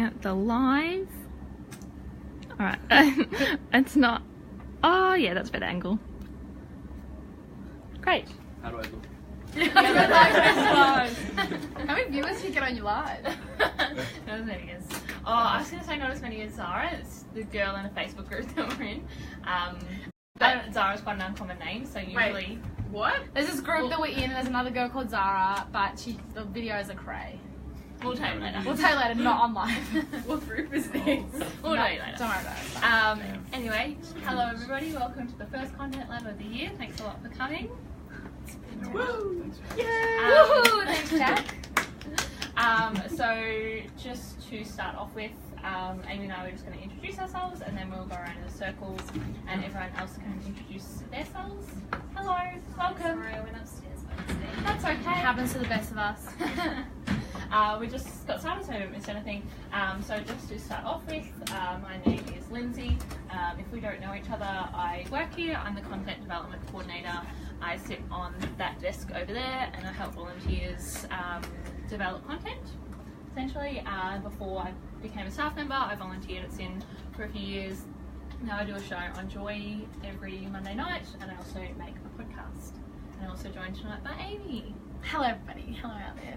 starting the live. Alright, it's not. Oh, yeah, that's a better angle. Great. How do I look? How many viewers do you get on your live? Not as many as. Oh, I was going to say not as many as Zara. It's the girl in a Facebook group that we're in. But Zara's quite an uncommon name, so usually. Wait, what? There's this group that we're in, and there's another girl called Zara, but the videos are cray. We'll tell you later. We'll tell you later, not on live. What group is this? We'll tell you later. Don't worry about it. Anyway, hello everybody. Welcome to the first Content Lab of the year. Thanks a lot for coming. Woo! Yay! Woohoo! Thanks, Jack. So just to start off with, Aimee and I were just going to introduce ourselves, and then we'll go around in a circle, and everyone else can introduce themselves. Hello, welcome. Sorry, I went upstairs by mistake. That's okay. It happens to the best of us. We just got started, so I haven't missed anything. So just to start off with, my name is Lindsay. If we don't know each other, I work here. I'm the content development coordinator. I sit on that desk over there, and I help volunteers develop content. Essentially, before I became a staff member, I volunteered at SYN for a few years. Now I do a show on Joy every Monday night, and I also make a podcast. And I'm also joined tonight by Aimee. Hello, everybody. Hello out there.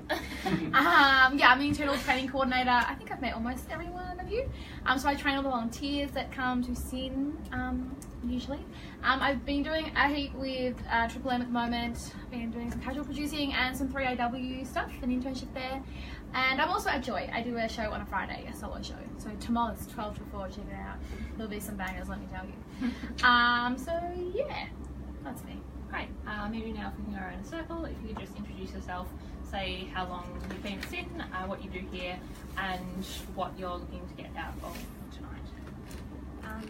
Yeah, I'm the internal training coordinator. I think I've met almost every one of you. So I train all the volunteers that come to SYN, usually. I've been doing a heap with Triple M at the moment. I've been doing some casual producing and some 3AW stuff, an internship there. And I'm also at Joy. I do a show on a Friday, a solo show. So tomorrow's 12 to 4, check it out. There'll be some bangers, let me tell you. So yeah, that's me. Great. Maybe now if we can go around in a circle, if you could just introduce yourself, say how long you've been at SYN, what you do here, and what you're looking to get out of tonight.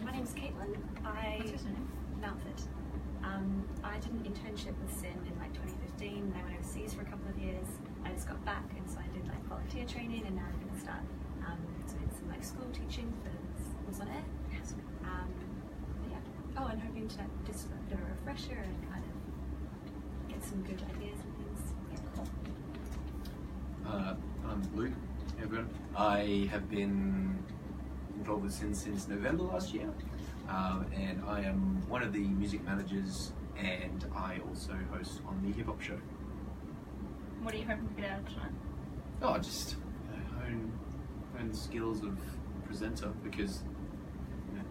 My name's Caitlin. What's your surname? Mountford. I did an internship with SYN in like 2015, and I went overseas for a couple of years. I just got back, and so I did like volunteer training, and now I'm going to start doing some like school teaching for schools on air. Yes. Yeah. Oh, and hoping to just a bit of a refresher and kind of get some good ideas and things. Yeah, cool. I'm Luke, everyone. I have been involved with SYN since November last year, and I am one of the music managers, and I also host on the hip hop show. What are you hoping to get out of tonight? Oh, just hone the skills of presenter, because I'm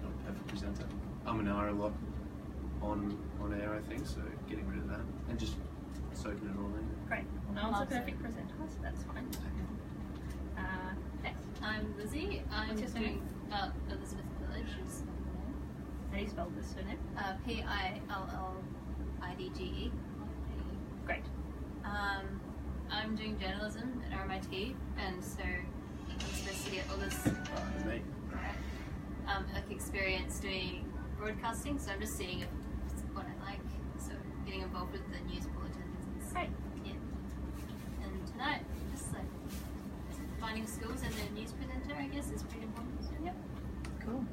not a perfect presenter. I'm an R a lot on air, I think, so getting rid of that and just soaking it all in. Great. No one's a perfect presenter, so that's fine. Next. I'm Lizzie. I'm What's your surname? Elizabeth Village. How do you spell this surname? Pillidge. Great. I'm doing journalism at RMIT, and so I'm supposed to get all this Mate. like experience doing broadcasting. So I'm just seeing if it's what I like. So getting involved with the news bulletins. Great. Yeah. And tonight, just like finding skills as a news presenter, I guess, is pretty important. So, yep. Cool.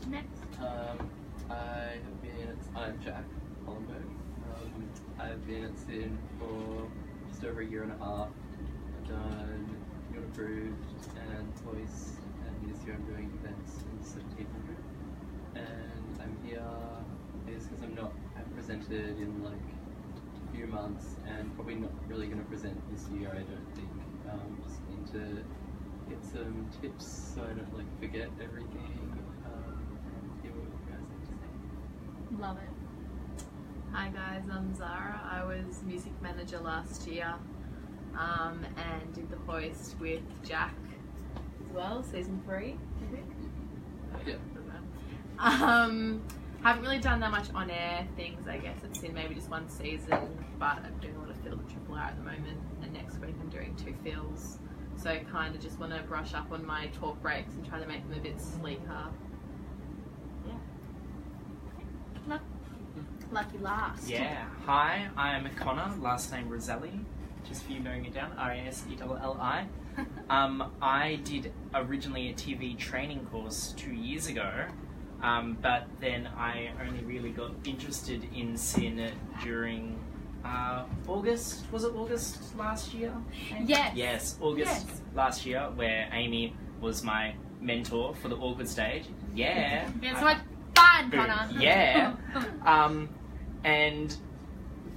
Next. I'm Jack Hollenberg. I've been at SYN for just over a year and a half. I've done You're Approved and Voice, and this year I'm doing events in 1700. And I'm here because I haven't presented in like a few months, and probably not really going to present this year, I don't think. Just need to get some tips so I don't like forget everything. And hear what you guys have to say. Love it. Hi guys, I'm Zara. I was music manager last year and did the hoist with Jack as well, season 3, I think. Yeah. Haven't really done that much on air things, I guess. It's in maybe just one season, but I'm doing a lot of field at Triple R at the moment, and next week I'm doing 2 fills. So kind of just want to brush up on my talk breaks and try to make them a bit sleeker. Lucky last. Yeah, hi, I'm Connor, last name Roselli, just for you knowing me down, R-A-S-E-L-L-I. I did originally a TV training course 2 years ago, but then I only really got interested in SYN during August, was it August last year? Yes. Yes, August Yes. last year, where Aimee was my mentor for the awkward stage. Yeah. It's like fun, Connor. Yeah. And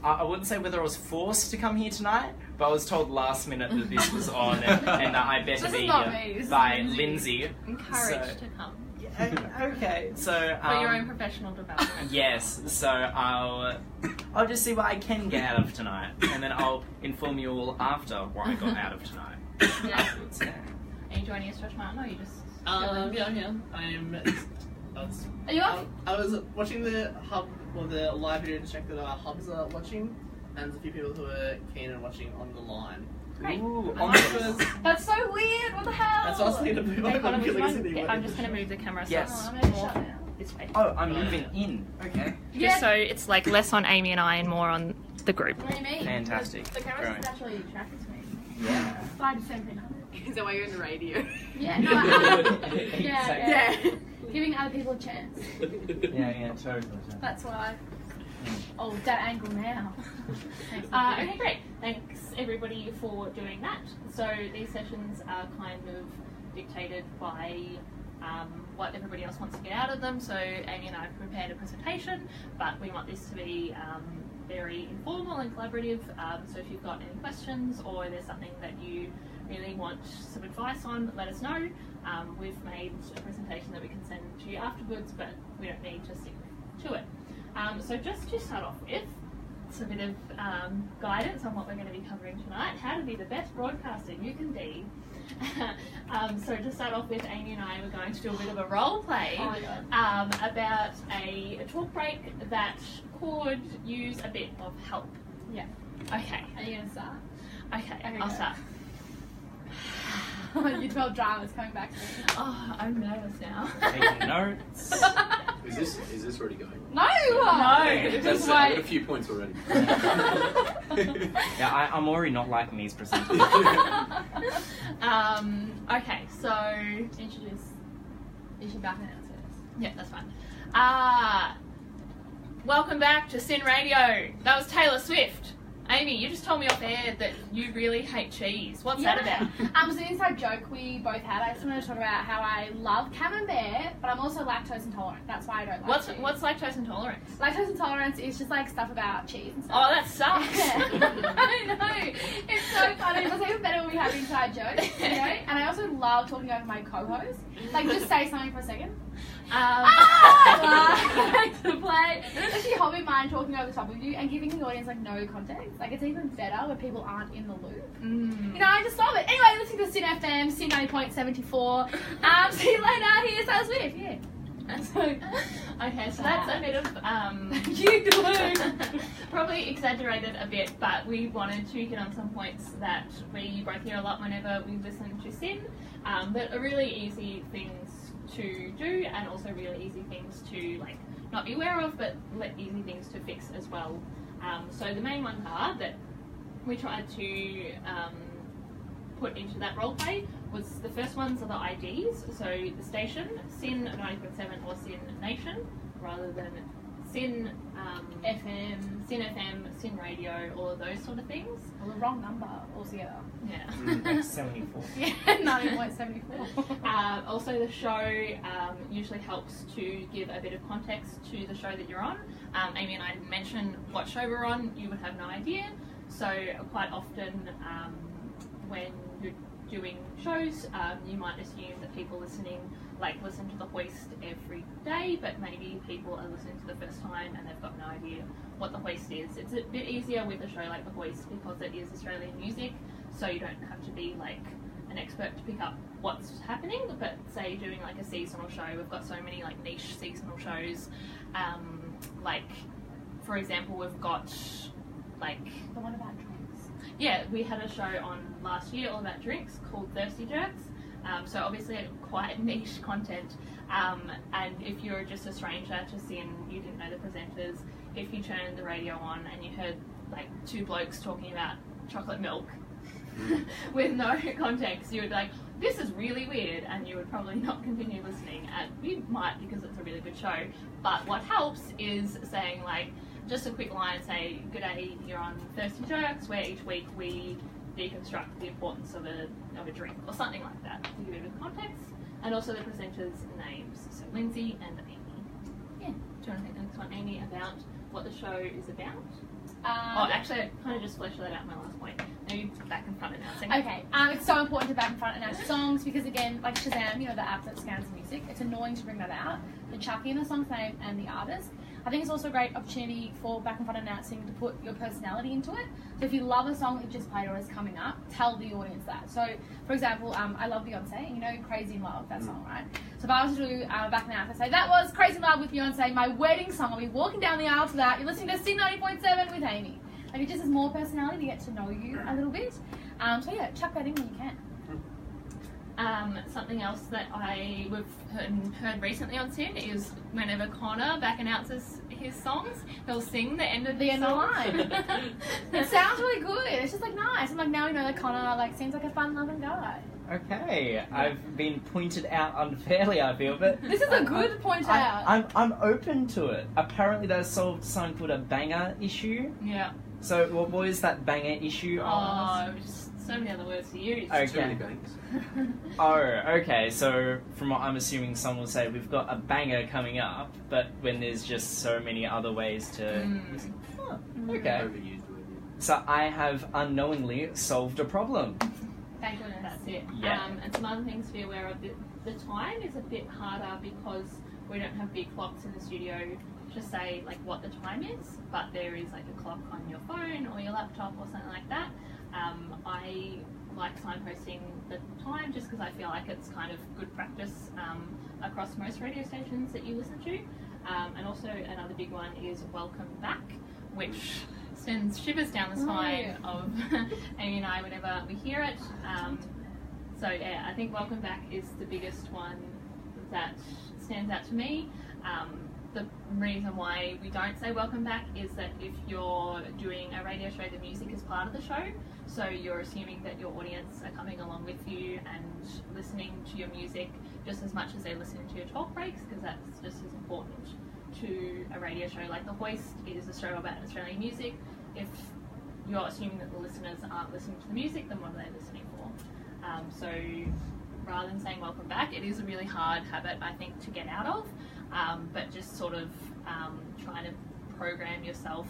I wouldn't say whether I was forced to come here tonight, but I was told last minute that this was on and that I better This is be not here me, this is by Lindsay. Lindsay. Encouraged to come Okay, so for your own professional development. yes, so I'll just see what I can get out of tonight, and then I'll inform you all after what I got out of tonight. Yeah. Afterwards, yeah. Are you joining us, Josh Martin, or are you just... Yeah, I'm here. Are you off? I was watching the hub, or the live video to check that our hubs are watching, and there's a few people who are keen on watching on the line. Great. Ooh, And on that the was- That's so weird. What the hell? That's what I was thinking to move Hey, on. Connor, would you because mind- it's I'm just going to move the camera so Yes. Oh, it's I'm gonna more shut now. this way. Oh, I'm moving in. Okay. Yeah. Just so it's like less on Aimee and I and more on the group. What do you mean? Fantastic. The camera Right. is actually tracking to me. Yeah. 5 to 1700. Is that why you're in the radio? Yeah, no, yeah. Giving other people a chance. Yeah, totally. That's why. Oh, that angle now. Thanks. Okay, great. Thanks everybody for doing that. So these sessions are kind of dictated by what everybody else wants to get out of them. So Aimee and I have prepared a presentation, but we want this to be very informal and collaborative. So if you've got any questions or there's something that you really want some advice on, let us know. We've made a presentation that we can send to you afterwards, but we don't need to stick to it. So just to start off with, it's a bit of guidance on what we're going to be covering tonight, how to be the best broadcaster you can be. So to start off with, Aimee and I were going to do a bit of a role play about a talk break that could use a bit of help. Yeah. Okay. Are you going to start? Okay, I'll start. You 12 dramas coming back to me. Oh, I'm nervous now. Taking notes. Is this already going? No! No! Just I got a wait. few points already. Yeah, I'm already not liking these presentations. Okay, so Introduce. You should back announce it. yeah, that's fine. Welcome back to Sin Radio. That was Taylor Swift. Aimee, you just told me off air that you really hate cheese. What's that about? It's an inside joke we both had. I just wanted to talk about how I love camembert, but I'm also lactose intolerant. That's why I don't like cheese. What's lactose intolerance? Lactose intolerance is just like stuff about cheese and stuff. Oh, that sucks. I know. It's so funny. It's even better when we have inside jokes, you know? And I also love talking over my co-host. Like, just say something for a second. Like to play. It's actually a hobby of mine talking over the top of you and giving the audience like no context. Like it's even better when people aren't in the loop. You know, I just love it. Anyway, listen to Sin FM, Sin 90.74. See you later. Here's Taylor Swift. Yeah. Okay, so that's a bit of You do. probably exaggerated a bit, but we wanted to hit on some points that we both hear a lot whenever we listen to Sin, that are really easy things to do and also really easy things to like not be aware of, but easy things to fix as well. So the main ones are that we tried to put into that role play was the first ones are the IDs, so the station, Sin 90.7 or Sin Nation, rather than Sin FM. Sin FM, Sin Radio, all of those sort of things. Well, the wrong number altogether. Yeah. 74. Yeah, 90.74. Also, the show usually helps to give a bit of context to the show that you're on. Aimee and I mention what show we're on, you would have no idea. So quite often when you're doing shows, you might assume that people listening listen to The Hoist every day, but maybe people are listening to the first time and they've got no idea what The Hoist is. It's a bit easier with a show like The Hoist because it is Australian music, so you don't have to be an expert to pick up what's happening. But say doing a seasonal show, we've got so many niche seasonal shows. For example, we've got The one about drinks. yeah, we had a show on last year all about drinks called Thirsty Jerks. So obviously quite niche content. And if you're just a stranger to Sin, you didn't know the presenters, if you turned the radio on and you heard two blokes talking about chocolate milk with no context, you would be like, this is really weird, and you would probably not continue listening. And you might because it's a really good show. But what helps is saying just a quick line say, "G'day, you're on Thirsty Jerks," where each week we deconstruct the importance of a drink or something like that to give it a bit of context, and also the presenters' names, so Lindsay and Aimee. Yeah. Do you want to take the next one, Aimee, about what the show is about? Actually, I kind of just fleshed that out in my last point. Maybe back and front announcing. Okay, it's so important to back and front announce songs because, again, like Shazam, you know, the app that scans music, it's annoying to bring that out, to chuck in the song's name and the artist. I think it's also a great opportunity for back and front announcing to put your personality into it. So if you love a song that you've just played or is coming up, tell the audience that. So, for example, I love Beyonce, and you know Crazy in Love, that song, right? So if I was to do a back and announce, I'd say, that was Crazy in Love with Beyonce, my wedding song. I'll be walking down the aisle to that. You're listening to Sing 90.7 with Aimee. Like, it just has more personality to get to know you a little bit. So yeah, chuck that in when you can. Something else that we've heard recently on Sin is whenever Connor back announces his songs, he'll sing the end of the end of the line. It sounds really good. It's just like nice. I'm like, now we know that Connor like seems like a fun-loving guy. Okay, I've been pointed out unfairly, I feel, but this is a good point out. I'm open to it. Apparently, they solved something called a banger issue. Yeah. So, what is that banger issue? Just so many other words to use. Okay. Too many bangs. Okay. So, from what I'm assuming, someone will say we've got a banger coming up, but when there's just so many other ways to. Oh, okay. Overused word, yeah. So I have unknowingly solved a problem. Thank goodness. That's it. Yeah. And some other things to be aware of. The time is a bit harder because we don't have big clocks in the studio to say like what the time is, but there is like a clock on your phone or your laptop or something like that. I like signposting the time just because I feel like it's kind of good practice across most radio stations that you listen to. And also another big one is Welcome Back, which sends shivers down the spine of Aimee and I whenever we hear it. So yeah, I think Welcome Back is the biggest one that stands out to me. The reason why we don't say welcome back is that if you're doing a radio show, the music is part of the show, so you're assuming that your audience are coming along with you and listening to your music just as much as they're listening to your talk breaks, because that's just as important to a radio show. Like The Hoist is a show about Australian music. If you're assuming that the listeners aren't listening to the music, then what are they listening for? So rather than saying welcome back, it is a really hard habit, I think, to get out of. But just sort of trying to program yourself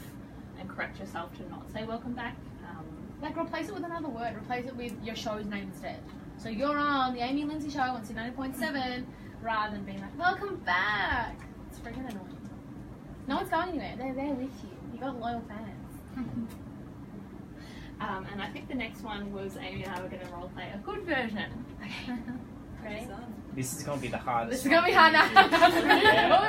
and correct yourself to not say welcome back. Like replace it with another word. Replace it with your show's name instead. So you're on the Aimee and Lindsay show on 90.7 rather than being like, welcome back. It's freaking annoying. No one's going anywhere. They're there with you. You got loyal fans. And I think the next one was Aimee and I were going to roleplay a good version. Okay. Ready? This is going to be the hardest. This is going to be hard now. Yeah.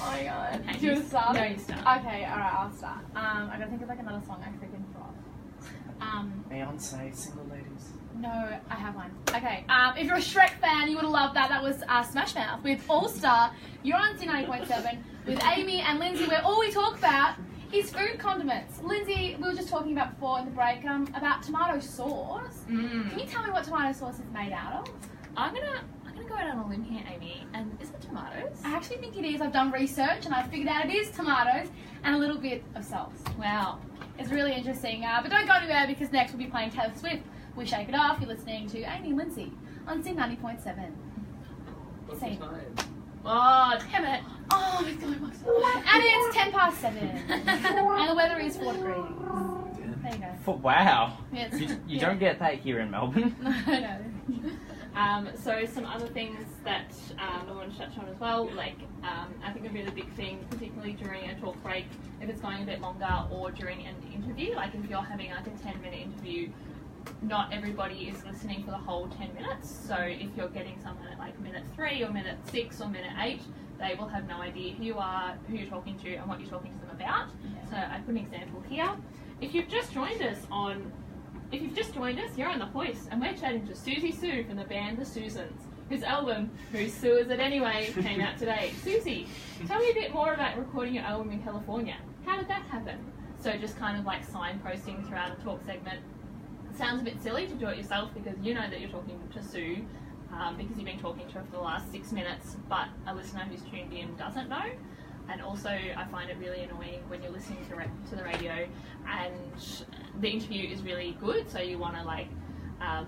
Oh my god. Okay, Do you want to start? No, you start. Okay, alright, I'll start. I gotta think of like another song I freaking forgot. Beyonce, Single Ladies. No, I have one. Okay, if you're a Shrek fan, you would have loved that. That was Smash Mouth with All Star. You're on C90.7 with Aimee and Lindsay, where all we talk about is food condiments. Lindsay, we were just talking about before in the break about tomato sauce. Can you tell me what tomato sauce is made out of? I'm gonna go out on a limb here, Aimee. And is it tomatoes? I actually think it is. I've done research and I've figured out it is tomatoes and a little bit of salt. Wow. It's really interesting. But don't go anywhere because next we'll be playing Taylor Swift. We Shake It Off. You're listening to Aimee and Lindsay on C90.7. What's the time? Oh, damn it. Oh my god, and it's 7:10. And the weather is 4 degrees. There you go. Wow. Yes. You don't get that here in Melbourne. No. So some other things that I want to touch on as well, like I think a really big thing, particularly during a talk break, if it's going a bit longer, or during an interview, like if you're having like a 10-minute interview, not everybody is listening for the whole 10 minutes. So if you're getting someone at like minute 3 or minute 6 or minute 8, they will have no idea who you are, who you're talking to, and what you're talking to them about. Yeah. So I put an example here. If you've just joined us, you're on The Hoist, and we're chatting to Susie Sue from the band The Susans, whose album, Whose Sue Is It Anyway, came out today. Susie, tell me a bit more about recording your album in California. How did that happen? So just kind of like signposting throughout a talk segment. It sounds a bit silly to do it yourself because you know that you're talking to Sue because you've been talking to her for the last 6 minutes, but a listener who's tuned in doesn't know. And also, I find it really annoying when you're listening to the radio and the interview is really good, so you want to like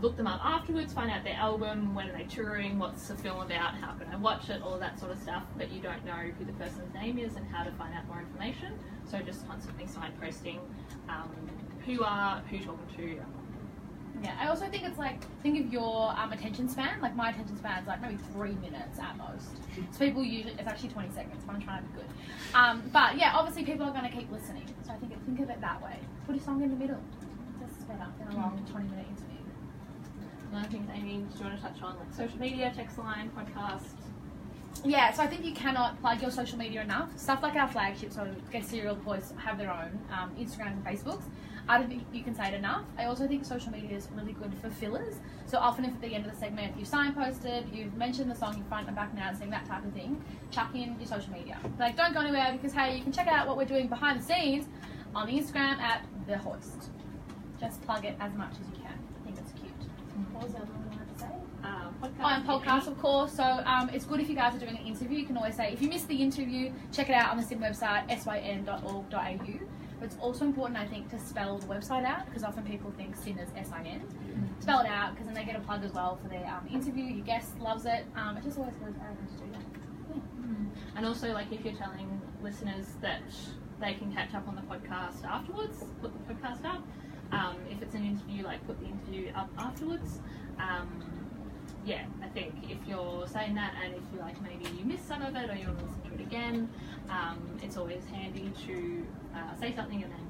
look them up afterwards, find out their album, when are they touring, what's the film about, how can I watch it, all that sort of stuff, but you don't know who the person's name is and how to find out more information. So just constantly signposting who talking to. Yeah, I also think it's like, think of your attention span. Like my attention span is like maybe 3 minutes at most. So people usually, it's actually 20 seconds, but I'm trying to be good. But yeah, obviously people are going to keep listening. So I think of it that way. Put a song in the middle. Just better than a long 20-minute interview. Another thing, Amy, do you want to touch on like social media, text line, podcast? Yeah, so I think you cannot plug your social media enough. Stuff like our flagship, so Get Serial Boys have their own Instagram and Facebooks. I don't think you can say it enough. I also think social media is really good for fillers. So often if at the end of the segment you've signposted, you've mentioned the song in front and back announcing, that type of thing, chuck in your social media. Like don't go anywhere because hey, you can check out what we're doing behind the scenes on the Instagram at The Hoist. Just plug it as much as you can. I think it's cute. What was the other one I had to say? Podcast. And podcasts, of course. So it's good if you guys are doing an interview. You can always say, if you missed the interview, check it out on the SYN website, syn.org.au. But it's also important, I think, to spell the website out, because often people think SYN is SIN. Spell it out, because then they get a plug as well for their interview. Your guest loves it. It's just always good to do that. Yeah. And also, like, if you're telling listeners that they can catch up on the podcast afterwards, put the podcast up. If it's an interview, like, put the interview up afterwards. Yeah, I think if you're saying that and if you like maybe you missed some of it or you want to listen to it again, it's always handy to say something and then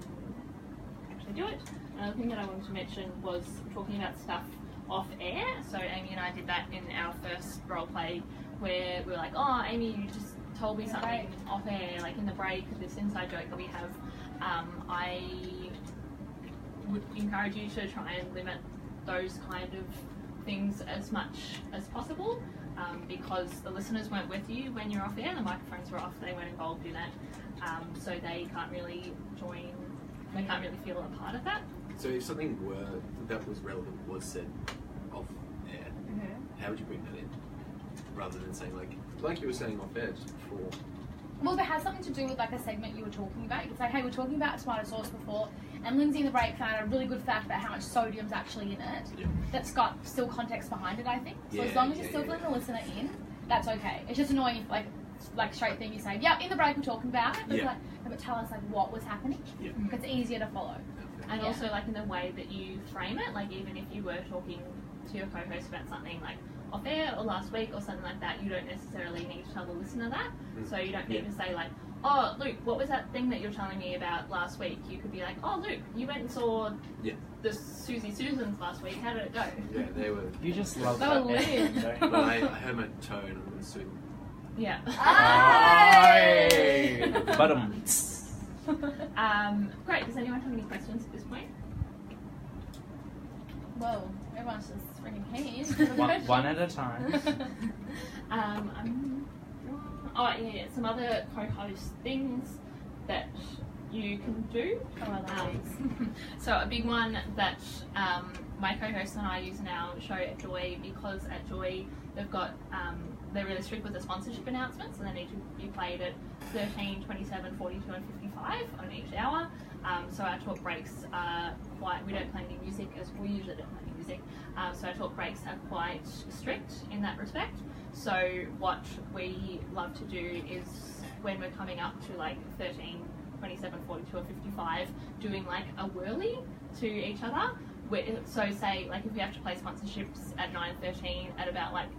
actually do it. Another thing that I wanted to mention was talking about stuff off air. So Amy and I did that in our first role play where we were like, oh Amy, you just told me something off air, like in the break, this inside joke that we have. I would encourage you to try and limit those kind of things as much as possible, because the listeners weren't with you when you're off air, the microphones were off, they weren't involved in it, so they can't really join, they can't really feel a part of that. So if something that was relevant was said off air, how would you bring that in? Rather than saying like you were saying off air just before. Well, if it has something to do with like a segment you were talking about, you could say, hey, we were talking about tomato sauce before, and Lindsay in the break found a really good fact about how much sodium's actually in it. Yeah. That's got still context behind it, I think. So Yeah, as long as you're yeah, still yeah. filling the listener in, that's okay. It's just annoying if like straight thing you say, yeah, in the break we're talking about it, but Yeah. like, no, but tell us like what was happening. Yeah. It's easier to follow. And Yeah. also like in the way that you frame it, like even if you were talking to your co-host about something like off air or last week or something like that, you don't necessarily need to tell the listener that. So you don't need to say like, oh Luke, what was that thing that you were telling me about last week? You could be like, oh Luke, you went and saw the Susie Susans last week, how did it go? Yeah, they were. You just love So that. weird. Don't you? But I heard my tone and was soon. Yeah. Aye. Bottom. Great, does anyone have any questions at this point? Whoa, everyone's just ringing hands. One at a time. Some other co-host things that you can do. So a big one that my co-host and I use in our show at Joy, because at Joy they've got they're really strict with the sponsorship announcements, and they need to be played at 13, 27, 42 and 55 on each hour. So our talk breaks are quite, we don't play any music, as we usually don't play any music, so our talk breaks are quite strict in that respect. So what we love to do is when we're coming up to like 13, 27, 42 or 55, doing like a whirly to each other. So say like if we have to play sponsorships at 9:13, at about like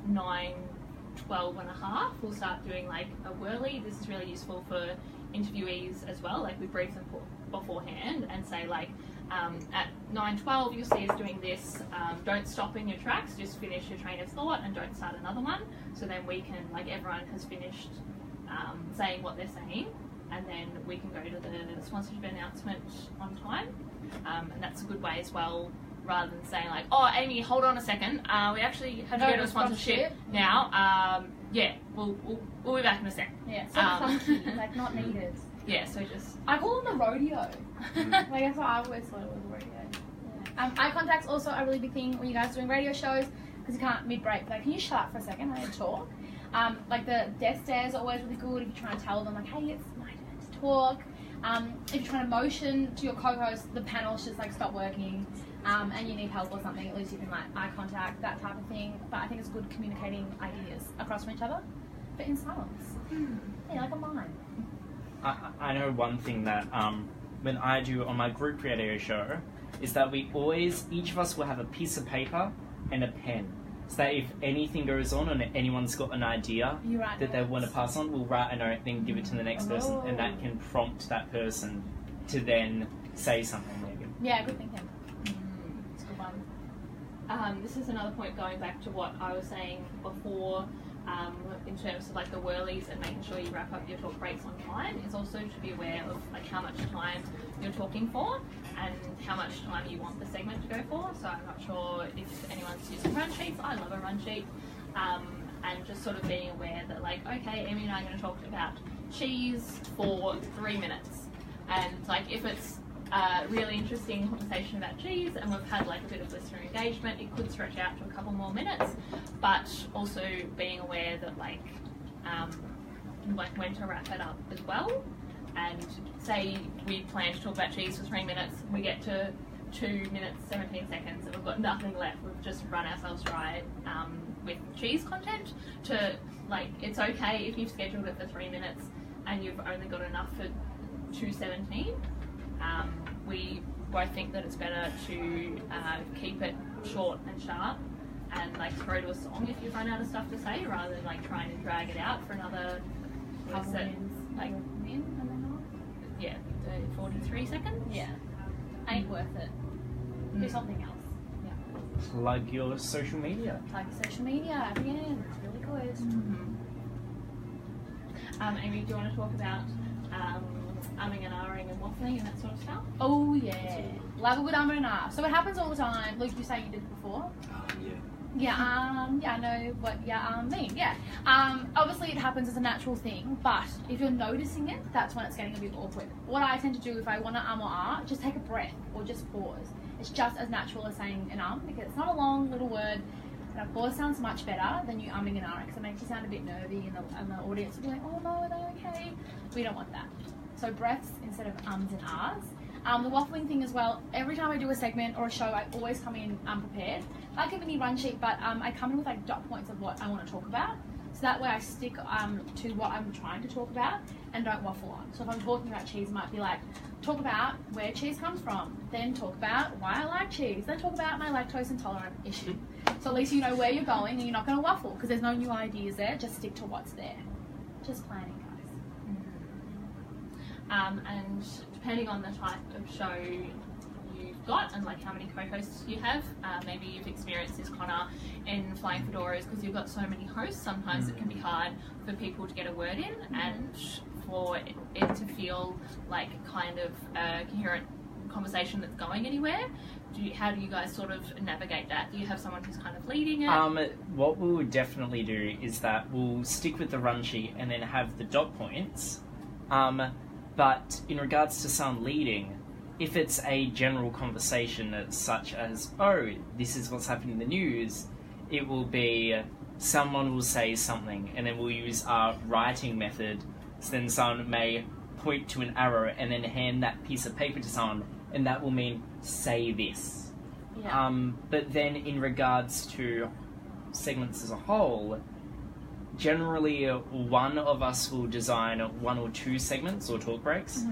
9:12 and a half, we'll start doing like a whirly. This is really useful for interviewees as well. Like we brief them beforehand and say like at 9:12 you'll see us doing this. Don't stop in your tracks, just finish your train of thought and don't start another one. So then we can, like everyone has finished saying what they're saying, and then we can go to the sponsorship announcement on time. And that's a good way as well, rather than saying like, oh Amy, hold on a second, we actually have to go to a sponsorship now. Yeah, we'll be back in a sec. Yeah, so clunky, like not needed. Yeah, so just... I call them the rodeo. Like that's what I always thought it was, a rodeo. Yeah. Eye contact's also a really big thing when you guys are doing radio shows, because you can't mid-break, like, can you shut up for a second, I need to talk. Like the death stares are always really good if you're trying to tell them like, hey, it's my turn to talk. If you're trying to motion to your co-host, the panel's just like stop working, and you need help or something, at least you can like eye contact, that type of thing. But I think it's good communicating ideas across from each other, but in silence. Yeah, like a mime. I know one thing that when I do on my group radio show is that we always, each of us will have a piece of paper and a pen. So that if anything goes on and anyone's got an idea that they want to pass on, we'll write a note, then give it to the next person, and that can prompt that person to then say something maybe. Yeah, good thinking. It's a good one. This is another point going back to what I was saying before, in terms of like the whirlies and making sure you wrap up your talk breaks on time, is also to be aware of like how much time you're talking for and how much time you want the segment to go for. So I'm not sure if anyone's using run sheets. I love a run sheet. And just sort of being aware that like, okay, Aimee and I are going to talk about cheese for 3 minutes. And like if it's a really interesting conversation about cheese and we've had like a bit of listener engagement, it could stretch out to a couple more minutes, but also being aware that like when to wrap it up as well. And say we plan to talk about cheese for 3 minutes, we get to 2 minutes 17 seconds and we've got nothing left, we've just run ourselves dry with cheese content. To like, it's okay if you've scheduled it for 3 minutes and you've only got enough for 2:17. We both think that it's better to keep it short and sharp and like throw to a song if you've run out of stuff to say, rather than like trying to drag it out for another Couple minutes. like 43 seconds. Yeah, ain't worth it. Do something else. Plug your social media. Plug your social media at the end. It's really good. Aimee, do you want to talk about umming and ahhing and waffling and that sort of stuff? Oh yeah, love a good and ah. So it happens all the time. Luke, you say you did it before. Yeah. Yeah, I know what mean. Yeah. Obviously it happens as a natural thing, but if you're noticing it, that's when it's getting a bit awkward. What I tend to do if I want to or ah, just take a breath or just pause. It's just as natural as saying an because it's not a long little word. And a pause sounds much better than you umming and ahhing because it makes you sound a bit nervy and the audience will be like, oh no, are they okay? We don't want that. So breaths instead of ums and ahs. The waffling thing as well, every time I do a segment or a show, I always come in unprepared. I give any run sheet, but I come in with like dot points of what I want to talk about. So that way I stick to what I'm trying to talk about and don't waffle on. So if I'm talking about cheese, it might be like, talk about where cheese comes from, then talk about why I like cheese, then talk about my lactose intolerant issue. So at least you know where you're going and you're not going to waffle because there's no new ideas there, just stick to what's there. Just planning, guys. And depending on the type of show you've got and like how many co-hosts you have, maybe you've experienced this, Connor, in Flying Fedoras, because you've got so many hosts, sometimes it can be hard for people to get a word in and for it to feel like kind of a coherent conversation that's going anywhere. How do you guys sort of navigate that? Do you have someone who's kind of leading it? What we would definitely do is that we'll stick with the run sheet and then have the dot points. But in regards to someone leading, if it's a general conversation such as, oh, this is what's happening in the news, it will be someone will say something and then we'll use our writing method. So then someone may point to an arrow and then hand that piece of paper to someone, and that will mean say this. Yeah. But then in regards to segments as a whole, generally one of us will design 1 or 2 segments or talk breaks,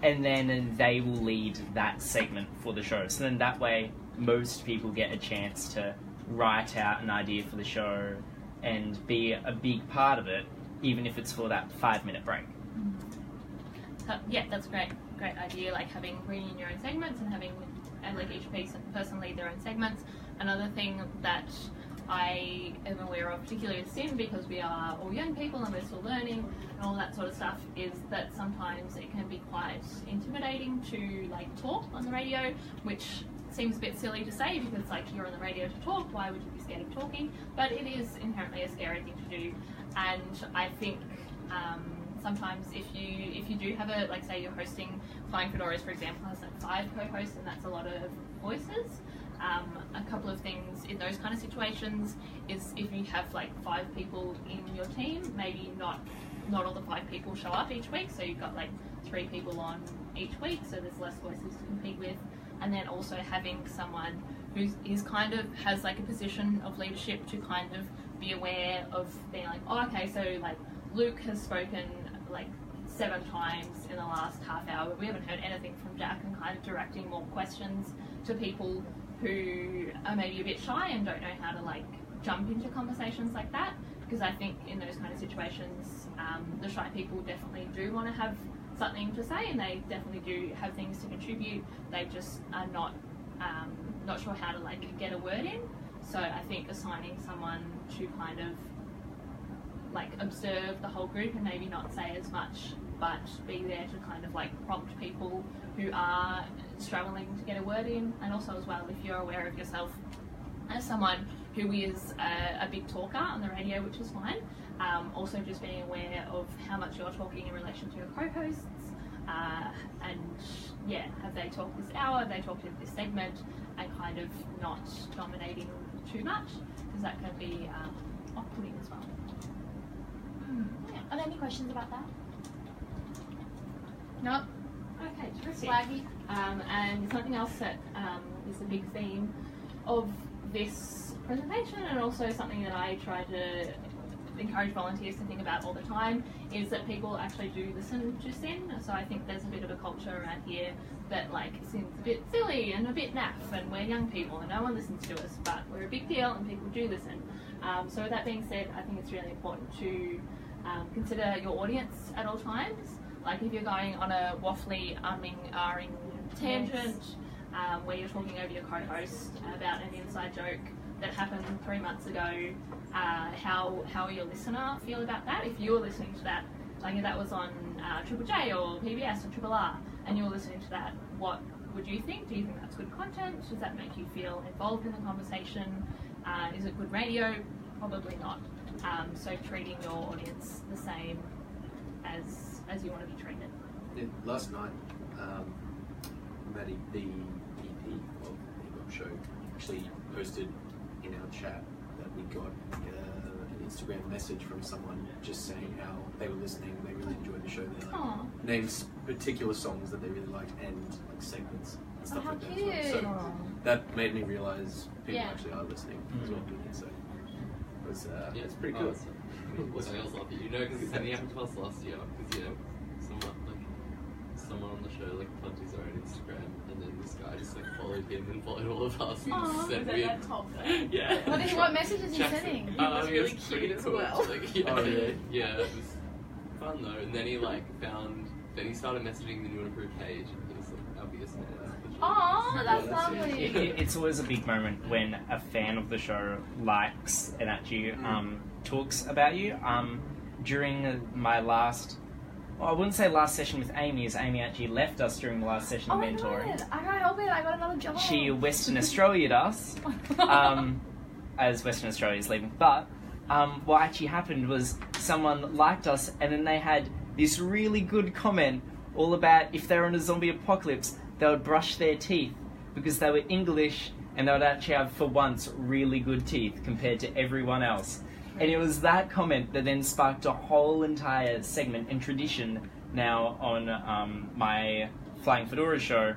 and then they will lead that segment for the show. So then that way most people get a chance to write out an idea for the show and be a big part of it, even if it's for that 5-minute break. Yeah, that's a great idea, like bringing in your own segments and having like each person lead their own segments. Another thing that I am aware of, particularly with SIN, because we are all young people and we're still learning and all that sort of stuff, is that sometimes it can be quite intimidating to like talk on the radio, which seems a bit silly to say because like you're on the radio to talk, why would you be scared of talking? But it is inherently a scary thing to do, and I think sometimes if you do have a, like say you're hosting Flying Fedoras, for example, has like 5 co-hosts and that's a lot of voices. A couple of things in those kind of situations is if you have like 5 people in your team, maybe not all the 5 people show up each week, so you've got like 3 people on each week, so there's less voices to compete with. And then also having someone who is kind of has like a position of leadership to kind of be aware of being like, oh, okay, so like Luke has spoken like 7 times in the last half hour, but we haven't heard anything from Jack, and kind of directing more questions to people who are maybe a bit shy and don't know how to like jump into conversations like that. Because I think in those kind of situations, the shy people definitely do want to have something to say, and they definitely do have things to contribute. They just are not sure how to like get a word in. So I think assigning someone to kind of like observe the whole group and maybe not say as much, but be there to kind of like prompt people who are struggling to get a word in. And also as well, if you're aware of yourself as someone who is a big talker on the radio, which is fine, also just being aware of how much you're talking in relation to your co-hosts, and yeah, have they talked this hour, have they talked in this segment, and kind of not dominating too much, because that can be off-putting as well. Yeah. Are there any questions about that? No. Okay, terrific. Swaggy. And something else that is a big theme of this presentation, and also something that I try to encourage volunteers to think about all the time, is that people actually do listen to SYN. So I think there's a bit of a culture around here that like SYN's a bit silly and a bit naff, and we're young people and no one listens to us, but we're a big deal and people do listen. So with that being said, I think it's really important to consider your audience at all times. Like if you're going on a waffly, ahhing tangent, where you're talking over your co-host about an inside joke that happened 3 months ago, how will your listener feel about that? If you were listening to that, like if that was on Triple J or PBS or Triple R, and you were listening to that, what would you think? Do you think that's good content? Does that make you feel involved in the conversation? Is it good radio? Probably not. So treating your audience the same as you want to be treated. Yeah, last night, Maddie, the EP of the Hip Hop Show, actually posted in our chat that we got an Instagram message from someone just saying how they were listening, they really enjoyed the show. They like, named particular songs that they really liked and like segments and stuff like that as well. So that made me realise people actually are listening as well. So it was it's pretty cool. Something else off you know, because something happened to us last year, because you know, someone on the show like plugged his own Instagram, and then this guy just like followed him and followed all of us and sent weird. Yeah. What messages is he sending? He was really cute as well. Like, yeah, yeah, it was fun though. And then he he started messaging the new and approved page, and it was like obvious man. Oh, that's lovely. It's always a big moment when a fan of the show likes and actually talks about you. During my last, I wouldn't say last session with Aimee, as Aimee actually left us during the last session of mentoring. I can't help it, I got another job. She Western Australia'd us, as Western Australia is leaving. But what actually happened was someone liked us, and then they had this really good comment all about if they were in a zombie apocalypse, they would brush their teeth because they were English, and they would actually have, for once, really good teeth compared to everyone else. And it was that comment that then sparked a whole entire segment and tradition now on my Flying Fedora show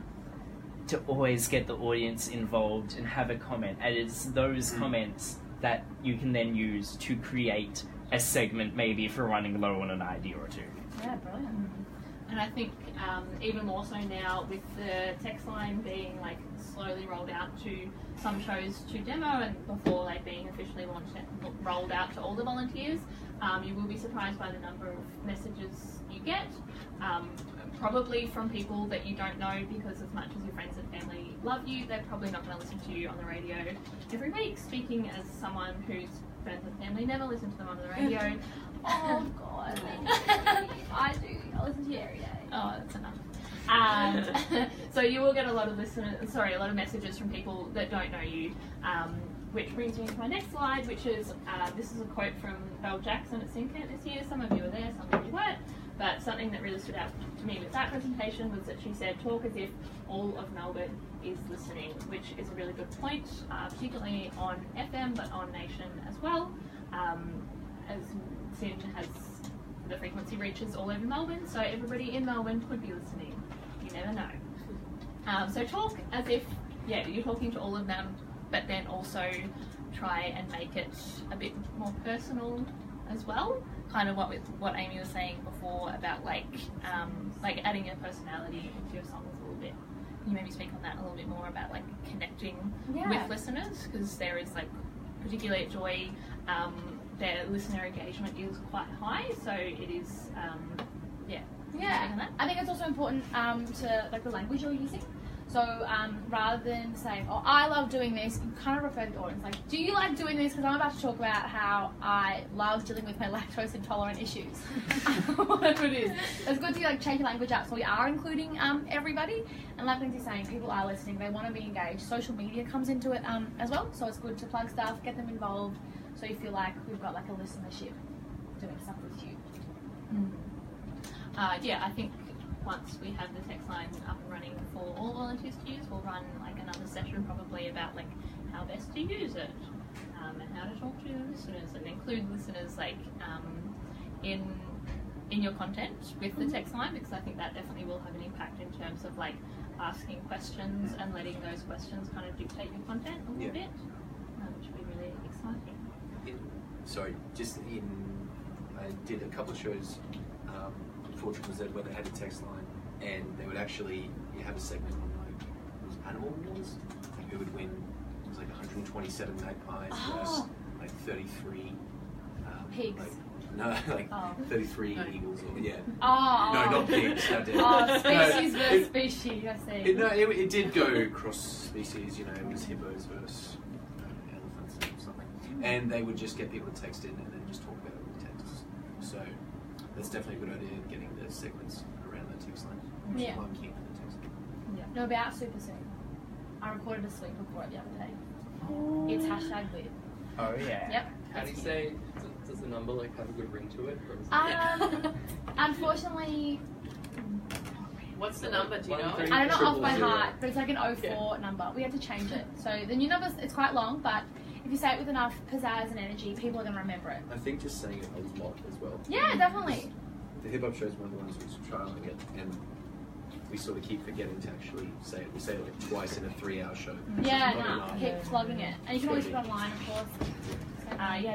to always get the audience involved and have a comment. And it's those comments that you can then use to create a segment, maybe if you're running low on an idea or two. Yeah, brilliant. And I think even more so now with the text line being like slowly rolled out to some shows to demo, and before like being officially rolled out to all the volunteers, you will be surprised by the number of messages you get, probably from people that you don't know, because as much as your friends and family love you, they're probably not going to listen to you on the radio every week. Speaking as someone whose friends and family never listen to them on the radio. Oh God, I do. I listen to you every day. Oh, that's enough. So you will get a lot of a lot of messages from people that don't know you, which brings me to my next slide, which is this is a quote from Belle Jackson at SYNCAT this year. Some of you were there, some of you weren't. But something that really stood out to me with that presentation was that she said, talk as if all of Melbourne is listening, which is a really good point, particularly on FM, but on Nation as well, as SYN has the frequency reaches all over Melbourne, so everybody in Melbourne could be listening. You never know. So talk as if, yeah, you're talking to all of them, but then also try and make it a bit more personal as well. Kind of what Aimee was saying before about like adding your personality into your songs a little bit. Can you maybe speak on that a little bit more about like connecting with listeners, because there is like, particularly at Joy, their listener engagement is quite high, so it is I think it's also important to like the language you're using. So rather than saying, oh, I love doing this, you kind of refer to the audience, like, do you like doing this? Because I'm about to talk about how I love dealing with my lactose intolerant issues. Whatever it is. It's good to like change the language up so we are including everybody. And like Lindsay's saying, people are listening, they want to be engaged. Social media comes into it as well, so it's good to plug stuff, get them involved, so you feel like we've got like a listenership doing stuff with you. I think once we have the text line up and running for all volunteers to use, we'll run like another session probably about like how best to use it, and how to talk to listeners and include listeners like in your content with the text line, because I think that definitely will have an impact in terms of like asking questions and letting those questions kind of dictate your content a little bit, which will be really exciting. I did a couple of shows before Triple Z where they had a text line, and they would actually have a segment on like it was animal wars, like who would win. It was like 127 magpies versus like 33 pigs. 33 eagles. Or, yeah. Oh. No, not pigs. Species versus species. I see. It did go cross species. You know, it was hippos versus elephants or something, and they would just get people to text in and then just talk about it with texts. So that's definitely a good idea, getting the segments around the text line. Yeah. I'm keen for the text line. No, about super soon. I recorded a sleep report the other day. It's #weird. Oh yeah. Yep. How do you say, does the number like have a good ring to it? Or is it Unfortunately, What's the number? Do you know? I don't know off by heart, but it's like an 04 number. We had to change it. So the new number, it's quite long, but if you say it with enough pizzazz and energy, people are going to remember it. I think just saying it a lot as well. Yeah, definitely. The hip hop show is one of the ones who's trialing it, and we sort of keep forgetting to actually say it. We say it like twice in a 3-hour show. Yeah, no, keep plugging it. And you can always put it online, of course.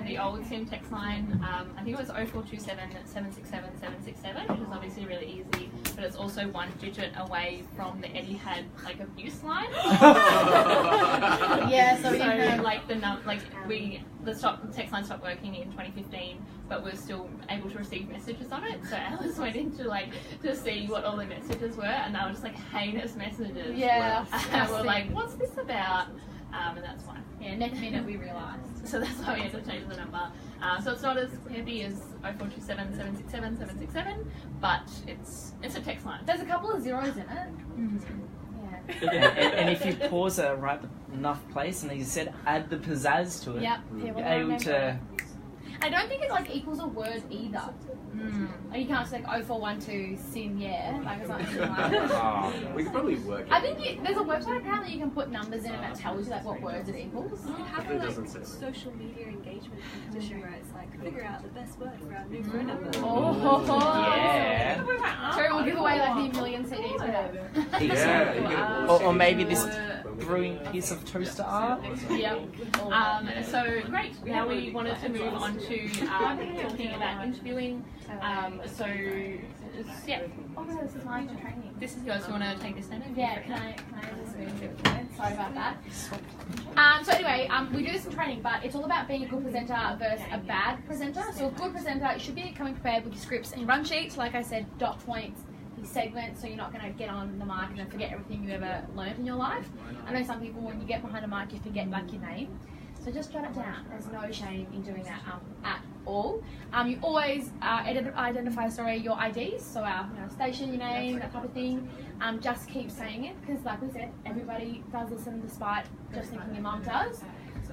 The old SYN text line, I think it was 0427 767 767, which is obviously really easy, but it's also one digit away from the Etihad like abuse line. Yeah, so the text line stopped working in 2015, but we're still able to receive messages on it. So Alice went in to see what all the messages were, and they were just like heinous messages. Yeah. And we're like, what's this about? And that's why. Yeah, next minute we realised. So that's why we had to change the number. So it's not as heavy as 0427 767 767, but it's a text line. There's a couple of zeros in it. Yeah. and if you pause at right enough place, and then you said add the pizzazz to it, Yep, people you're able to. I don't think it like equals a word either. Like you can't say like 0412 SYN, yeah, like it's not anything like that. We could probably work it. I think there's a website apparently you can put numbers in and that tells you like what words it equals. You have It a doesn't say. social media engagement competition where it's like figure out the best word for our new phone number. Yeah. Sure, we'll give away like the million CDs we have. Yeah, you get Or maybe this brewing piece of toaster art. Yep. So great. Now we wanted to move on to talking about interviewing. Oh no, this is my training. This is yours. You want to take this then? Yeah, can I just move it? Sorry about that. So anyway, we do this in training, but it's all about being a good presenter versus a bad presenter. So a good presenter, you should be coming prepared with your scripts and your run sheets. Like I said, dot points, your segments, so you're not going to get on the mic and then forget everything you ever learned in your life. I know some people, when you get behind a mic, you forget like your name. So just jot it down. There's no shame in doing that at all. You always identify your IDs, so our station, your name, that type of thing. Just keep saying it, because like we said, everybody does listen despite just thinking your mum does.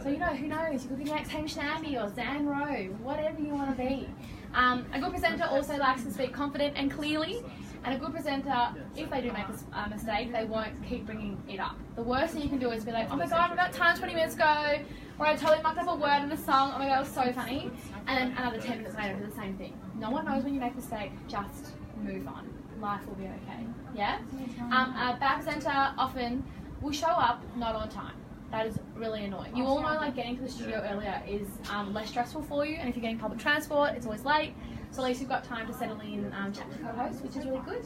So you know, who knows? You could be next Hamish and Aimee or Zan Rowe, whatever you want to be. A good presenter also likes to speak confident and clearly. And a good presenter, if they do make a mistake, they won't keep bringing it up. The worst thing you can do is be like, oh my god, about time 20 minutes ago, or I totally mucked up a word in a song, oh my god, it was so funny. And then another 10 minutes later, do the same thing. No one knows when you make a mistake, just move on. Life will be okay. Yeah? A bad presenter often will show up not on time. That is really annoying. You all know like getting to the studio earlier is less stressful for you, and if you're getting public transport, it's always late. So at least you've got time to settle in, chat to co-host, which is really good.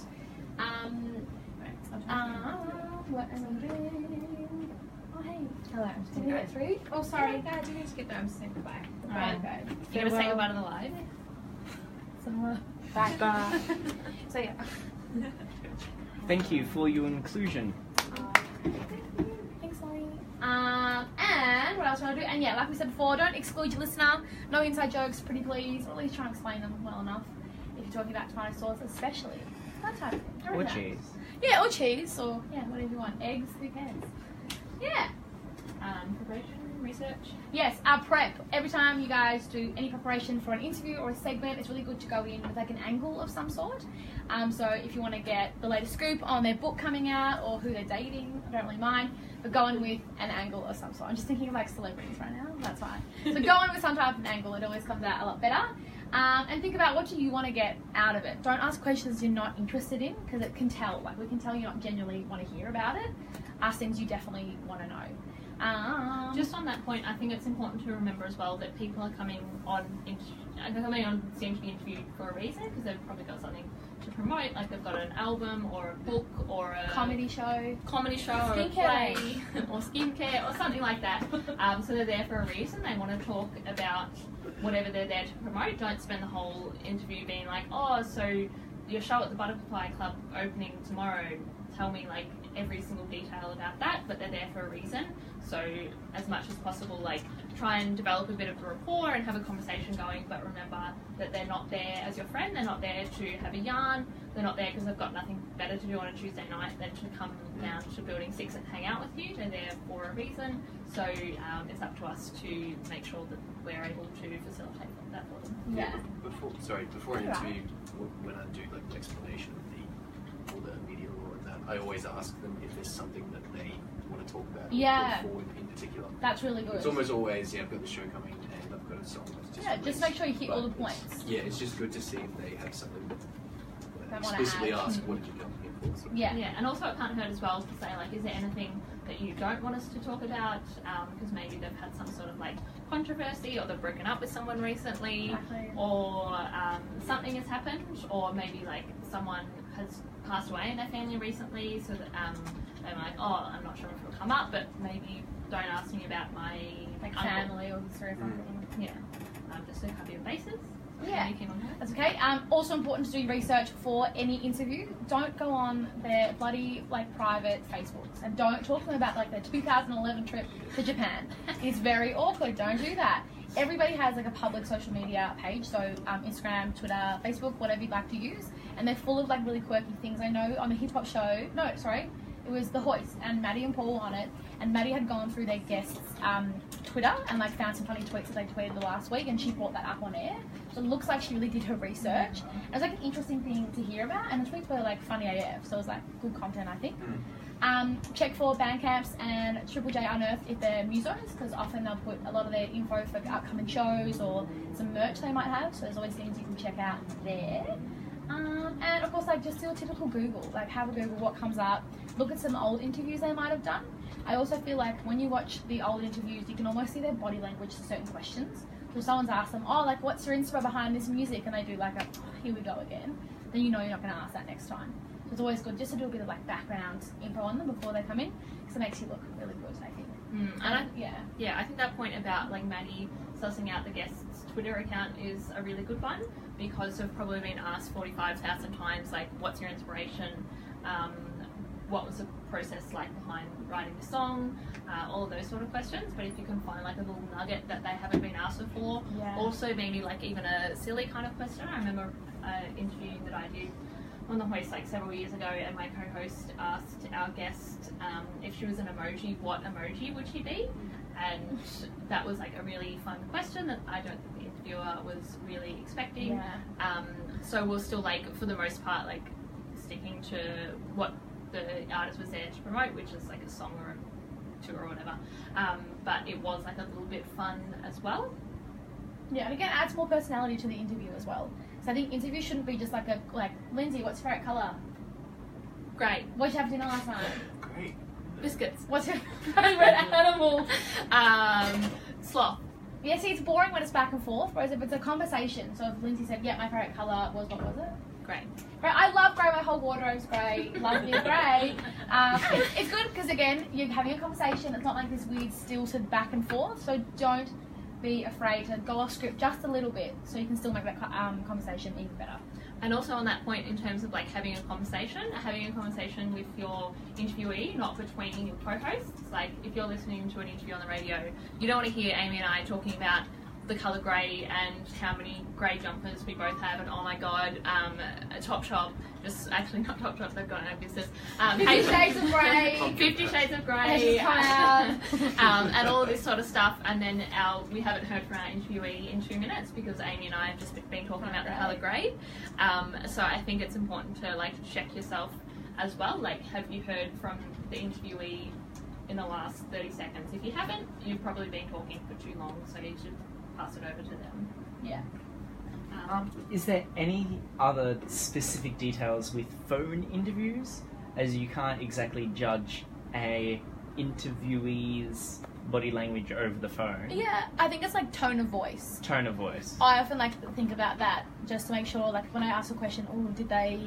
What am I doing? Oh hey. Hello. Did we get through? Oh sorry. Guys, we need to get there. I'm just saying goodbye. Alright. Okay. You're going to say goodbye to the live? Bye. Bye. So yeah. Thank you for your inclusion. Thanks, Molly. And what else do I do? And yeah, like we said before, don't exclude your listener. No inside jokes, pretty please. Or at least try and explain them well enough. If you're talking about tomato sauce, especially. That type of thing. Or cheese. Yeah, or cheese, or yeah, whatever you want. Eggs, who cares? Yeah. Preparation, research. Yes, prep. Every time you guys do any preparation for an interview or a segment, it's really good to go in with like an angle of some sort. So if you want to get the latest scoop on their book coming out or who they're dating, I don't really mind, but go in with an angle of some sort. I'm just thinking of like celebrities right now, that's fine. So go in with some type of angle, it always comes out a lot better. And think about what do you want to get out of it. Don't ask questions you're not interested in, because it can tell, like we can tell you not genuinely want to hear about it. Ask things you definitely want to know. Just on that point, I think it's important to remember as well that people are coming on seem to be interviewed for a reason, because they've probably got something to promote, like they've got an album or a book or a comedy show or a play or skincare or something like that. So they're there for a reason. They want to talk about whatever they're there to promote. Don't spend the whole interview being like, oh, so your show at the Butterfly Club opening tomorrow, tell me like every single detail about that. But they're there for a reason. So as much as possible, like try and develop a bit of a rapport and have a conversation going, but remember that they're not there as your friend. They're not there to have a yarn. They're not there because they've got nothing better to do on a Tuesday night than to come down to Building 6 and hang out with you. They're there for a reason. So it's up to us to make sure that we're able to facilitate that for them. Yeah. Before an interview, when I do like the explanation of all the media law and that, I always ask them if there's something that they want to talk about. Yeah. Forward in particular. That's really good. It's almost always, I've got the show coming and I've got a song that's just released. Just make sure you hit all the points. Yeah, it's just good to see if they have something that They wanna explicitly add. ask, what did you come here for? So, Yeah. Yeah, and also it can't hurt as well to say like, is there anything that you don't want us to talk about? Because maybe they've had some sort of like controversy, or they've broken up with someone recently, Exactly. or something has happened, or maybe like someone has passed away in their family recently, so that they're like, oh, I'm not sure if it'll come up, but maybe don't ask me about my Like uncle. family or history or something. Yeah, just to cover your bases. Yeah. You can on that. That's okay. Also important to do research for any interview. Don't go on their bloody like private Facebooks, and don't talk to them about like their 2011 trip to Japan. It's very awkward. Don't do that. Everybody has like a public social media page, so Instagram, Twitter, Facebook, whatever you'd like to use, and they're full of like really quirky things. I know on the hip hop show, it was The Hoist and Maddie and Paul on it, and Maddie had gone through their guests' Twitter and like found some funny tweets that they tweeted the last week, and she brought that up on air. So it looks like she really did her research. It was like an interesting thing to hear about, and the tweets were like funny AF, so it was like good content, I think. Check for Bandcamps and Triple J Unearthed if they're musos, because often they'll put a lot of their info for upcoming shows or some merch they might have, so there's always things you can check out there. And of course, like just do a typical Google, like have a Google what comes up, look at some old interviews they might have done. I also feel like when you watch the old interviews, you can almost see their body language to certain questions. So if someone's asked them, oh, like what's your inspire behind this music, and they do like a, oh, here we go again, then you know you're not going to ask that next time. So it's always good just to do a bit of like background info on them before they come in, because it makes you look really good, I think. I think that point about like Maddie sussing out the guest's Twitter account is a really good one, because they've probably been asked 45,000 times like, what's your inspiration, what was the process like behind writing the song, all of those sort of questions. But if you can find like a little nugget that they haven't been asked before, also maybe like even a silly kind of question. I remember an interview that I did on The Hoist like several years ago, and my co-host asked our guest if she was an emoji, what emoji would she be? and that was like a really fun question that I don't think the interviewer was really expecting. Yeah. So we're still like, for the most part, like sticking to what the artist was there to promote, which is like a song or a tour or whatever. But it was like a little bit fun as well. Yeah, and again, adds more personality to the interview as well. So I think interview shouldn't be just like Lindsay, what's your favourite colour? Great. What did you have for dinner last night? Great. Biscuits. What's your favourite animal? Sloth. Yeah, see, it's boring when it's back and forth, whereas if it's a conversation, so if Lindsay said, yeah, my favourite colour was, what was it? Great. Grey. I love grey, my whole wardrobe's grey, love me grey. It's good because, again, you're having a conversation, it's not like this weird stilted back and forth, so don't be afraid to go off script just a little bit so you can still make that conversation even better. And also on that point, in terms of like having a conversation with your interviewee, not between your co-hosts. Like if you're listening to an interview on the radio, you don't want to hear Aimee and I talking about the colour grey and how many grey jumpers we both have, and oh my god, Topshop, just actually not Topshop, they've got no business. 50 Shades of Grey. 50 Shades of Grey. And all of this sort of stuff, and then we haven't heard from our interviewee in 2 minutes because Aimee and I have just been talking about the colour grey. So I think it's important to like check yourself as well. Like, have you heard from the interviewee in the last 30 seconds? If you haven't, you've probably been talking for too long, so you should pass it over to them. Yeah. Is there any other specific details with phone interviews, as you can't exactly judge a interviewee's body language over the phone? Yeah, I think it's like tone of voice. Tone of voice. I often like to think about that just to make sure, like when I ask a question, did they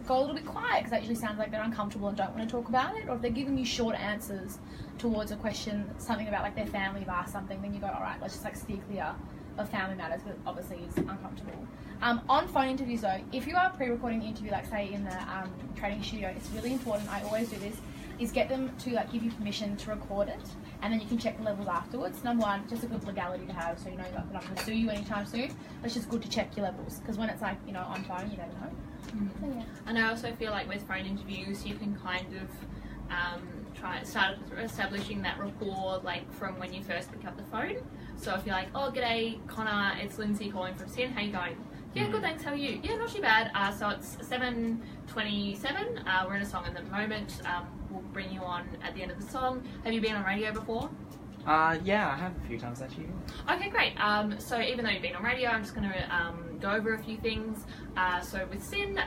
go a little bit quiet because that usually sounds like they're uncomfortable and don't want to talk about it, or if they're giving you short answers towards a question, something about like their family have asked something, then you go, alright, let's just like steer clear of family matters, because obviously it's uncomfortable. On phone interviews though, if you are pre-recording the interview, like say in the training studio, it's really important, I always do this, is get them to like give you permission to record it, and then you can check the levels afterwards. Number one, just a good legality to have, so you know they're not going to sue you anytime soon, but it's just good to check your levels, because when it's like, you know, on phone, you never know. So, yeah. And I also feel like with phone interviews, you can kind of start establishing that rapport like from when you first pick up the phone. So if you're like, oh g'day Connor, it's Lindsay calling from Sin, how you going? Yeah, good, thanks, how are you? Yeah, not too bad. So it's 7:27, we're in a song at the moment, we'll bring you on at the end of the song. Have you been on radio before? Yeah, I have a few times actually. Okay, great. So even though you've been on radio, I'm just going to go over a few things. So with SYN,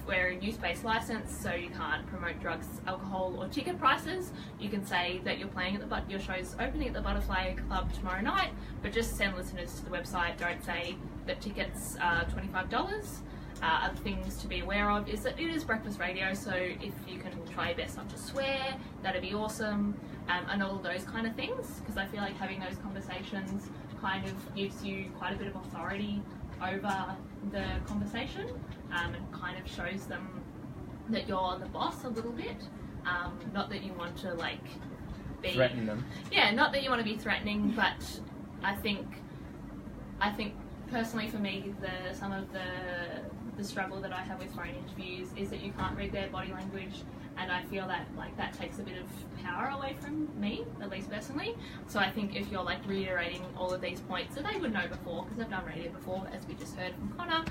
we're a use-based license, so you can't promote drugs, alcohol, or ticket prices. You can say that you're playing at your show's opening at the Butterfly Club tomorrow night, but just send listeners to the website. Don't say that tickets are $25. Other things to be aware of is that it is breakfast radio, so if you can try your best not to swear, that'd be awesome, and all of those kind of things, because I feel like having those conversations kind of gives you quite a bit of authority over the conversation, and kind of shows them that you're the boss a little bit, not that you want to like be threaten them. Yeah, not that you want to be threatening, but I think personally for me, some of the struggle that I have with phone interviews is that you can't read their body language, and I feel that like that takes a bit of power away from me, at least personally. So I think if you're like reiterating all of these points that they would know before, because they've done radio before, as we just heard from Connor,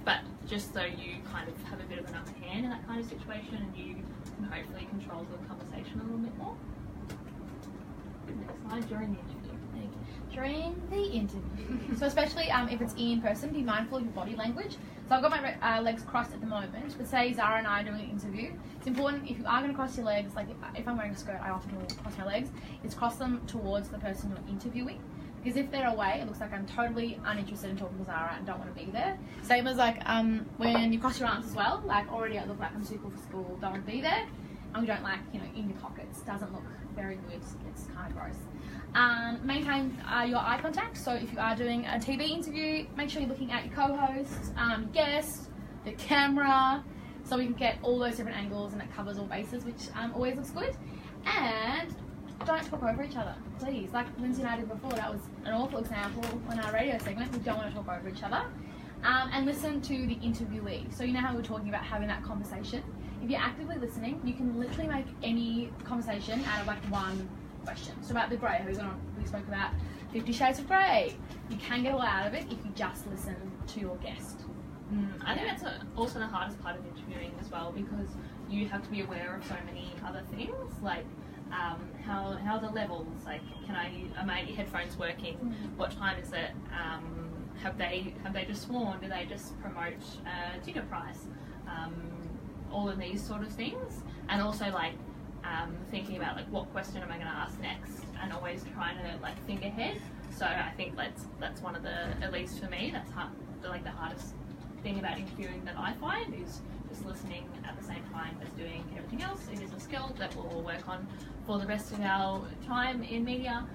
but just so you kind of have a bit of an upper hand in that kind of situation, and you can hopefully control the conversation a little bit more. Next slide, during the interview. During the interview. So especially if it's in person, be mindful of your body language. So I've got my legs crossed at the moment, but say Zara and I are doing an interview, it's important if you are going to cross your legs, like if I'm wearing a skirt, I often will cross my legs, is cross them towards the person you're interviewing. Because if they're away, it looks like I'm totally uninterested in talking to Zara and don't want to be there. Same as like when you cross your arms as well, like already I look like I'm too cool for school, don't want to be there. And we don't like, you know, in your pockets, doesn't look very good, it's kind of gross. Maintain your eye contact, so if you are doing a TV interview, make sure you're looking at your co-host, guest, the camera, so we can get all those different angles and it covers all bases, which always looks good. And don't talk over each other, please. Like Lindsay and I did before, that was an awful example in our radio segment. We don't want to talk over each other. And listen to the interviewee. So you know how we were talking about having that conversation? If you're actively listening, you can literally make any conversation out of like one question. So about the grey, we spoke about 50 Shades of Grey. You can get a lot out of it if you just listen to your guest. I think that's also the hardest part of interviewing as well, because you have to be aware of so many other things, like how are the levels, like are my headphones working, what time is it, have they just sworn, do they just promote ticket price, all of these sort of things, and also like thinking about like what question am I going to ask next, and always trying to like think ahead. So I think that's one of the, at least for me, that's the hardest thing about interviewing that I find is just listening at the same time as doing everything else. It is a skill that we'll all work on for the rest of our time in media.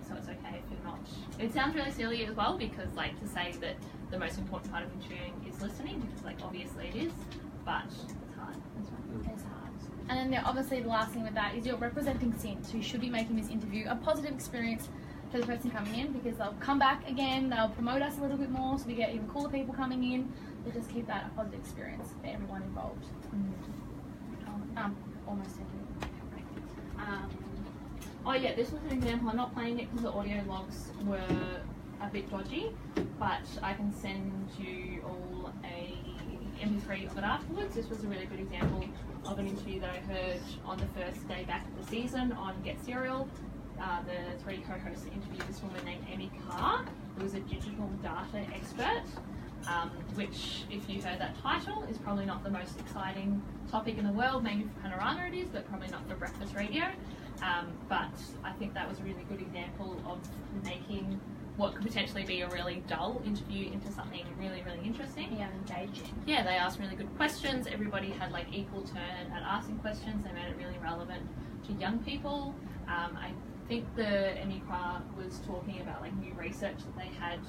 So it's okay if you're not. It sounds really silly as well, because like to say that the most important part of interviewing is listening, because like obviously it is, but it's hard. It's hard. And then obviously the last thing with that is you're representing SINs, who should be making this interview a positive experience for the person coming in, because they'll come back again, they'll promote us a little bit more, so we get even cooler people coming in. They just keep that a positive experience for everyone involved. Almost everyone. Oh yeah, this was an example. I'm not playing it because the audio logs were a bit dodgy, but I can send you all a MP3 of it afterwards. This was a really good example of an interview that I heard on the first day back of the season on Get Serial. The three co-hosts interviewed this woman named Aimee, who was a digital data expert, which, if you heard that title, is probably not the most exciting topic in the world. Maybe for Panorama it is, but probably not for breakfast radio. But I think that was a really good example of making what could potentially be a really dull interview into something really, really interesting. Yeah, engaging. Yeah, they asked really good questions. Everybody had like equal turn at asking questions. They made it really relevant to young people. I think the Aimee was talking about like new research that they had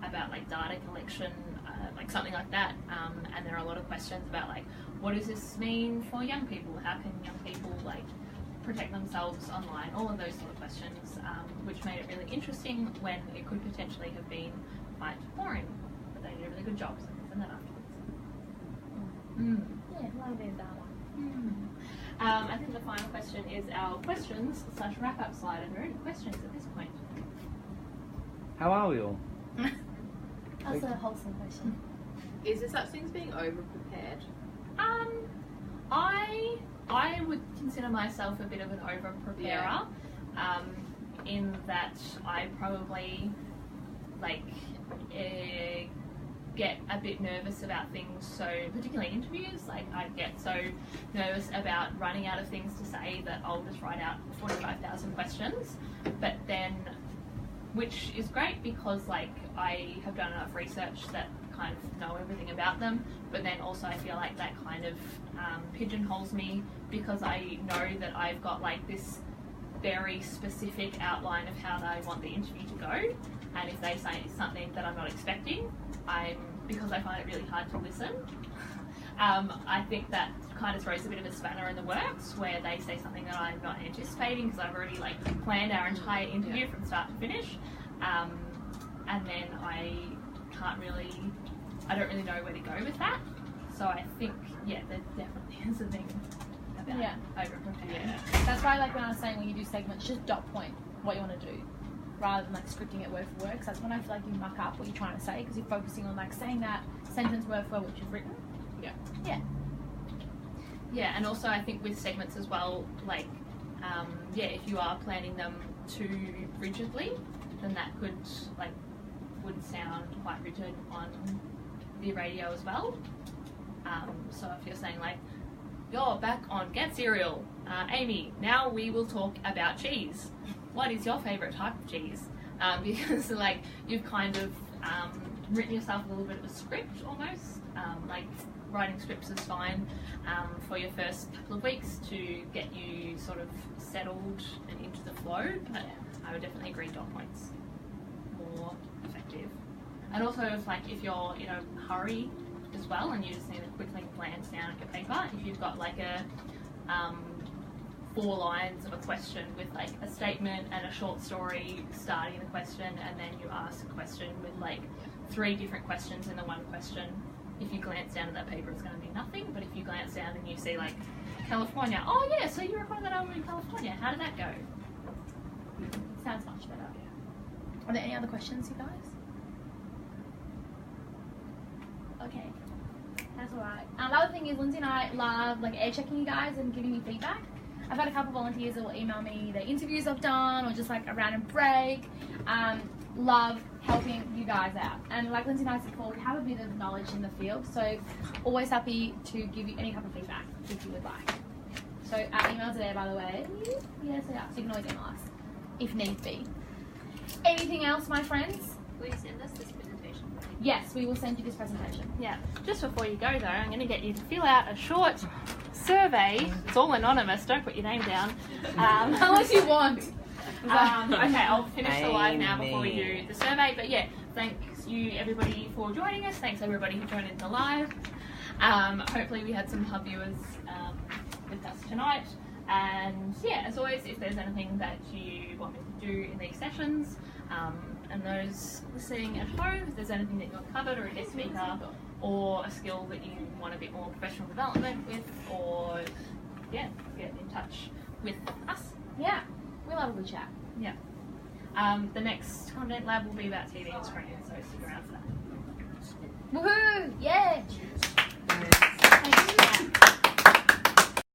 about like data collection, like something like that. And there are a lot of questions about like, what does this mean for young people? How can young people like protect themselves online? All of those sort of questions, which made it really interesting when it could potentially have been quite boring. But they did a really good job, so I can send that afterwards. Yeah, love it, that one. I think the final question is our questions / wrap-up slide. Are there any questions at this point? How are we all? That's a wholesome question. Is there such thing as being over-prepared? I would consider myself a bit of an over-preparer, in that I probably like get a bit nervous about things, so particularly interviews, like I get so nervous about running out of things to say that I'll just write out 45,000 questions, but then, which is great because like I have done enough research that kind of know everything about them, but then also I feel like that kind of pigeonholes me, because I know that I've got like this very specific outline of how I want the interview to go, and if they say something that I'm not expecting, because I find it really hard to listen, I think that kind of throws a bit of a spanner in the works, where they say something that I'm not anticipating because I've already like planned our entire interview from start to finish, and then I don't really know where to go with that. So I think, yeah, there definitely is a thing about over-preparing. Yeah. That's why, like when I was saying, when you do segments, just dot point what you want to do, rather than like scripting it word for word, because that's when I feel like you muck up what you're trying to say, because you're focusing on like saying that sentence word for word which you've written. Yeah, and also I think with segments as well, like, if you are planning them too rigidly, then that would sound quite rigid on the radio as well. So if you're saying like, you're back on Get Serial, Aimee, now we will talk about cheese. What is your favourite type of cheese? Because like you've kind of written yourself a little bit of a script almost. Like writing scripts is fine for your first couple of weeks to get you sort of settled and into the flow, but I would definitely agree dot points more effective. And also if you're in a hurry as well and you just need to quickly glance down at your paper, if you've got like a 4 lines of a question with like a statement and a short story starting the question, and then you ask a question with like 3 different questions in the one question, if you glance down at that paper it's going to be nothing, but if you glance down and you see like California, oh yeah, so you recorded that album in California, how did that go? Sounds much better. Are there any other questions, you guys? Okay, that's alright. The other thing is, Lindsay and I love like air checking you guys and giving you feedback. I've had a couple of volunteers that will email me the interviews I've done or just like a random break. Love helping you guys out. And like Lindsay and I said before, we have a bit of knowledge in the field, so always happy to give you any type of feedback if you would like. So our emails are there, by the way. Yes, they are. So you can always email us if need be. Anything else, my friends? Will you send us this presentation? Yes, we will send you this presentation. Yeah. Just before you go though, I'm going to get you to fill out a short survey. It's all anonymous. Don't put your name down. Unless you want. Okay, I'll finish the live now before we do the survey. But yeah, thanks you everybody for joining us. Thanks everybody who joined in the live. Hopefully we had some hub viewers with us tonight. And yeah, as always, if there's anything that you want me to do in these sessions, and those listening at home, if there's anything that you want covered or a guest speaker, or a skill that you want a bit more professional development with, or yeah, get in touch with us. Yeah, we'll have a good chat. Yeah. The next content lab will be about TV and screen, so stick around for that. Woohoo! Yeah! Thank you.